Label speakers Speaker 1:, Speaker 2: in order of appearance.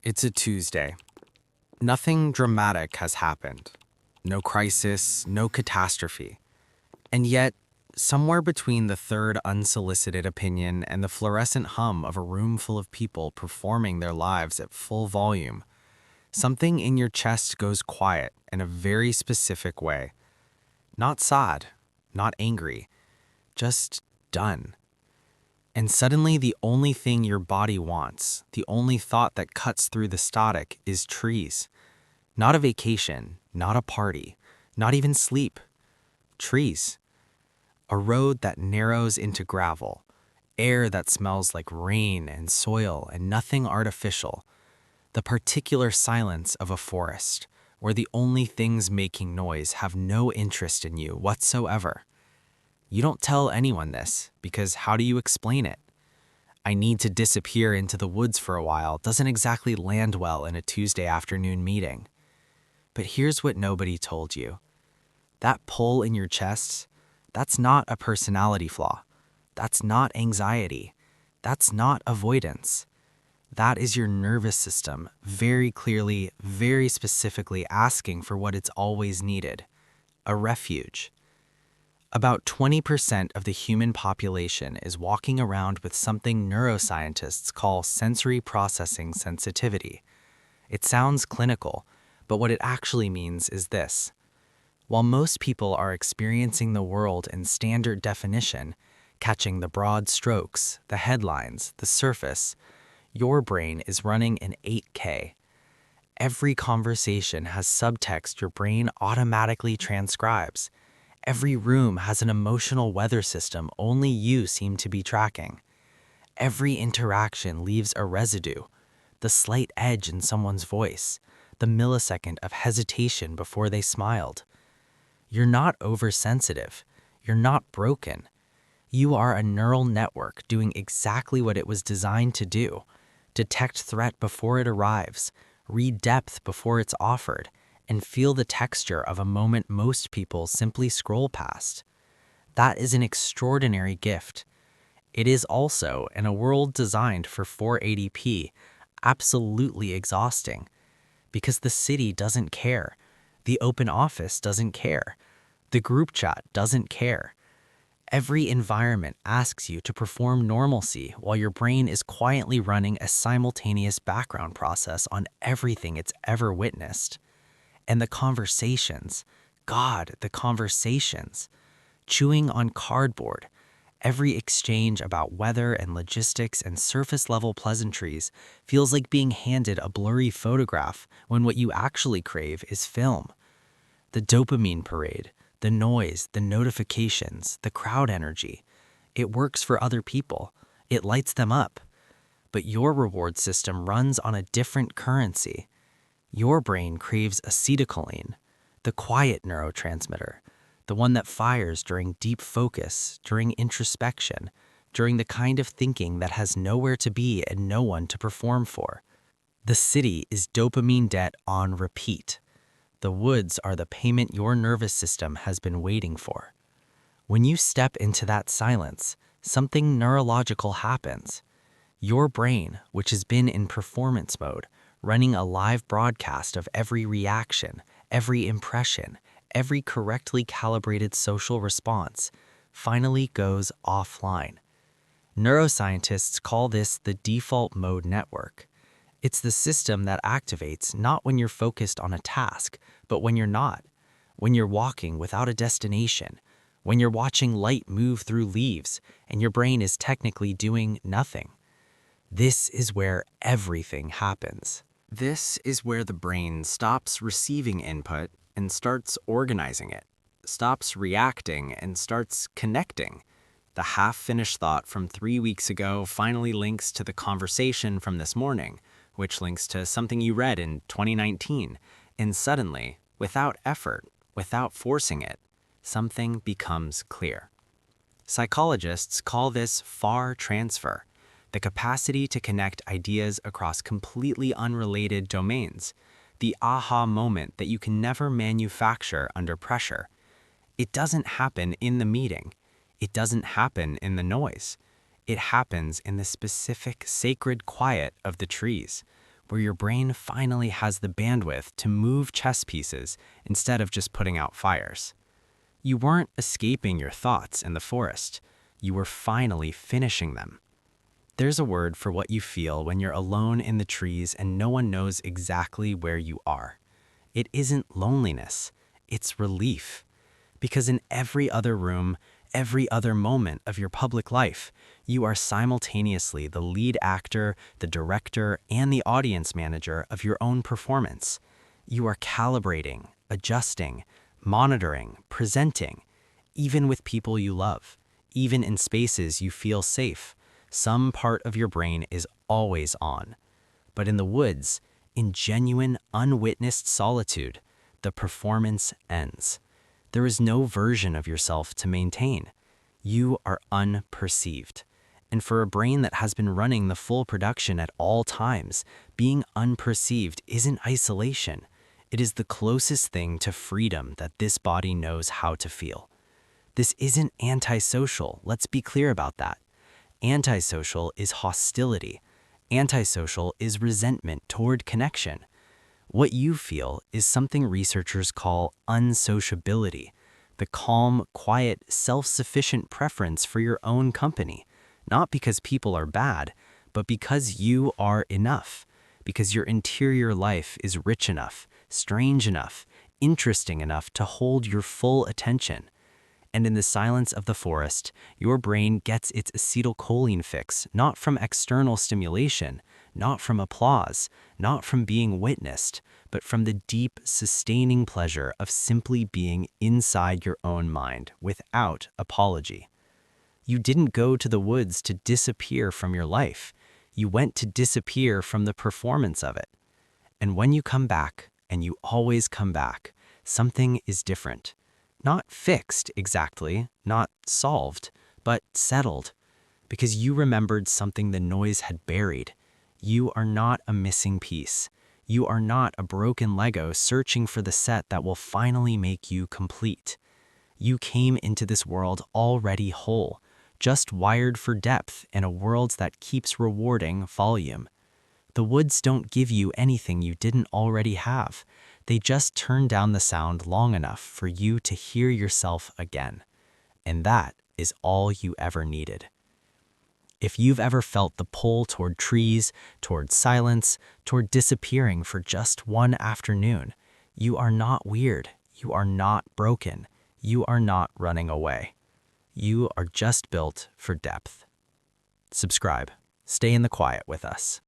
Speaker 1: It's a Tuesday. Nothing dramatic has happened. No crisis, no catastrophe. And yet, somewhere between the third unsolicited opinion and the fluorescent hum of a room full of people performing their lives at full volume, something in your chest goes quiet in a very specific way. Not sad, not angry, just done. And suddenly, the only thing your body wants, the only thought that cuts through the static, is trees. Not a vacation, not a party, not even sleep. Trees. A road that narrows into gravel, air that smells like rain and soil and nothing artificial. The particular silence of a forest, where the only things making noise have no interest in you whatsoever. You don't tell anyone this, because how do you explain it? I need to disappear into the woods for a while doesn't exactly land well in a Tuesday afternoon meeting. But here's what nobody told you. That pull in your chest, that's not a personality flaw. That's not anxiety. That's not avoidance. That is your nervous system very clearly, very specifically asking for what it's always needed, a refuge. About 20% of the human population is walking around with something neuroscientists call sensory processing sensitivity. It sounds clinical, but what it actually means is this. While most people are experiencing the world in standard definition, catching the broad strokes, the headlines, the surface, your brain is running in 8K. Every conversation has subtext your brain automatically transcribes. Every room has an emotional weather system only you seem to be tracking. Every interaction leaves a residue, the slight edge in someone's voice, the millisecond of hesitation before they smiled. You're not oversensitive. You're not broken. You are a neural network doing exactly what it was designed to do. Detect threat before it arrives, read depth before it's offered, and feel the texture of a moment most people simply scroll past. That is an extraordinary gift. It is also, in a world designed for 480p, absolutely exhausting. Because the city doesn't care. The open office doesn't care. The group chat doesn't care. Every environment asks you to perform normalcy while your brain is quietly running a simultaneous background process on everything it's ever witnessed. And the conversations, God, the conversations, chewing on cardboard, every exchange about weather and logistics and surface-level pleasantries feels like being handed a blurry photograph when what you actually crave is film. The dopamine parade, the noise, the notifications, the crowd energy. It works for other people. It lights them up. But your reward system runs on a different currency. Your brain craves acetylcholine, the quiet neurotransmitter, the one that fires during deep focus, during introspection, during the kind of thinking that has nowhere to be and no one to perform for. The city is dopamine debt on repeat. The woods are the payment your nervous system has been waiting for. When you step into that silence, something neurological happens. Your brain, which has been in performance mode, running a live broadcast of every reaction, every impression, every correctly calibrated social response, finally goes offline. Neuroscientists call this the default mode network. It's the system that activates not when you're focused on a task, but when you're not, when you're walking without a destination, when you're watching light move through leaves and your brain is technically doing nothing. This is where everything happens. This is where the brain stops receiving input and starts organizing it, stops reacting and starts connecting. The half-finished thought from 3 weeks ago finally links to the conversation from this morning, which links to something you read in 2019, and suddenly, without effort, without forcing it, something becomes clear. Psychologists call this far transfer, the capacity to connect ideas across completely unrelated domains, the aha moment that you can never manufacture under pressure. It doesn't happen in the meeting. It doesn't happen in the noise. It happens in the specific sacred quiet of the trees, where your brain finally has the bandwidth to move chess pieces instead of just putting out fires. You weren't escaping your thoughts in the forest. You were finally finishing them. There's a word for what you feel when you're alone in the trees and no one knows exactly where you are. It isn't loneliness, it's relief. Because in every other room, every other moment of your public life, you are simultaneously the lead actor, the director, and the audience manager of your own performance. You are calibrating, adjusting, monitoring, presenting, even with people you love, even in spaces you feel safe. Some part of your brain is always on. But in the woods, in genuine, unwitnessed solitude, the performance ends. There is no version of yourself to maintain. You are unperceived. And for a brain that has been running the full production at all times, being unperceived isn't isolation. It is the closest thing to freedom that this body knows how to feel. This isn't antisocial, let's be clear about that. Antisocial is hostility. Antisocial is resentment toward connection. What you feel is something researchers call unsociability, the calm, quiet, self-sufficient preference for your own company, not because people are bad, but because you are enough, because your interior life is rich enough, strange enough, interesting enough to hold your full attention. And in the silence of the forest, your brain gets its acetylcholine fix not from external stimulation, not from applause, not from being witnessed, but from the deep, sustaining pleasure of simply being inside your own mind without apology. You didn't go to the woods to disappear from your life. You went to disappear from the performance of it. And when you come back, and you always come back, something is different. Not fixed exactly, not solved, but settled. Because you remembered something the noise had buried. You are not a missing piece. You are not a broken Lego searching for the set that will finally make you complete. You came into this world already whole, just wired for depth in a world that keeps rewarding volume. The woods don't give you anything you didn't already have. They just turn down the sound long enough for you to hear yourself again. And that is all you ever needed. If you've ever felt the pull toward trees, toward silence, toward disappearing for just one afternoon, you are not weird. You are not broken. You are not running away. You are just built for depth. Subscribe. Stay in the quiet with us.